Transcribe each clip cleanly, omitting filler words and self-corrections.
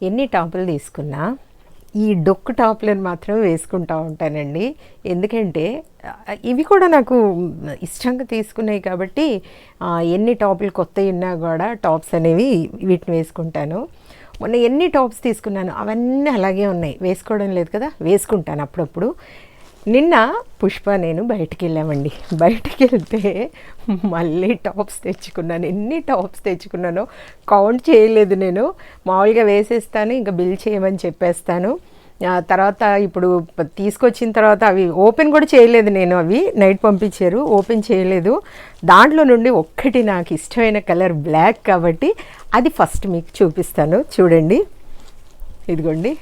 ఎన్ని టాపులు తీసుకున్నా ఈ డొక్కు టాపులను మాత్రం వేసుకుంటూ ఉంటానండి. ఎందుకంటే ఇవి కూడా నాకు ఇష్టంగా తీసుకున్నాయి కాబట్టి ఎన్ని టాపులు కొత్తవి ఉన్నా కూడా టాప్స్ అనేవి వీటిని వేసుకుంటాను. మొన్న ఎన్ని టాప్స్ తీసుకున్నాను అవన్నీ అలాగే ఉన్నాయి, వేసుకోవడం లేదు కదా, వేసుకుంటాను అప్పుడప్పుడు. నిన్న పుష్ప నేను బయటికి వెళ్ళామండి. బయటికి వెళ్తే మళ్ళీ టాప్స్ తెచ్చుకున్నాను. ఎన్ని టాప్స్ తెచ్చుకున్నానో కౌంట్ చేయలేదు నేను. మామూలుగా వేసేస్తాను, ఇంకా బిల్ చేయమని చెప్పేస్తాను. తర్వాత ఇప్పుడు తీసుకొచ్చిన తర్వాత అవి ఓపెన్ కూడా చేయలేదు నేను. అవి నైట్ పంపించారు, ఓపెన్ చేయలేదు. దాంట్లో నుండి ఒక్కటి నాకు ఇష్టమైన కలర్ బ్లాక్ కాబట్టి అది ఫస్ట్ మీకు చూపిస్తాను. చూడండి, ఇదిగోండి,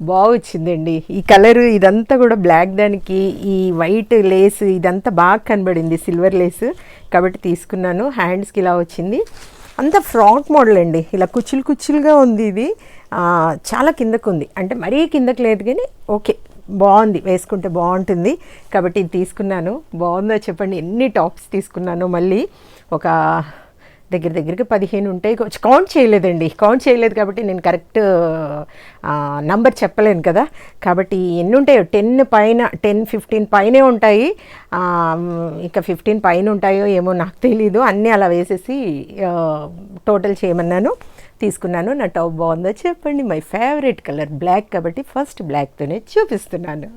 బాగా వచ్చిందండి ఈ కలరు. ఇదంతా కూడా బ్లాక్ దానికి ఈ వైట్ లేస్ ఇదంతా బాగా కనబడింది, సిల్వర్ లేస్ కాబట్టి తీసుకున్నాను. హ్యాండ్స్కి ఇలా వచ్చింది, అంతా ఫ్రాక్ మోడల్ అండి. ఇలా కుచ్చులు కుచ్చులుగా ఉంది. ఇది చాలా కిందకు ఉంది, అంటే మరీ కిందకు లేదు కానీ ఓకే, బాగుంది, వేసుకుంటే బాగుంటుంది కాబట్టి ఇది తీసుకున్నాను. బాగుందో చెప్పండి. ఎన్ని టాప్స్ తీసుకున్నాను, మళ్ళీ ఒక దగ్గరికి 15 ఉంటాయి. కౌంట్ చేయలేదండి, కౌంట్ చేయలేదు కాబట్టి నేను కరెక్ట్ నంబర్ చెప్పలేను కదా. కాబట్టి ఎన్ని ఉంటాయో 10 పైన, 10-15 పైనే ఉంటాయి. ఇక 15 పైన ఉంటాయో ఏమో నాకు తెలీదు. అన్నీ అలా వేసేసి టోటల్ చేయమన్నాను, తీసుకున్నాను. నా టాప్ బాగుందో చెప్పండి. మై ఫేవరెట్ కలర్ బ్లాక్ కాబట్టి ఫస్ట్ బ్లాక్తోనే చూపిస్తున్నాను.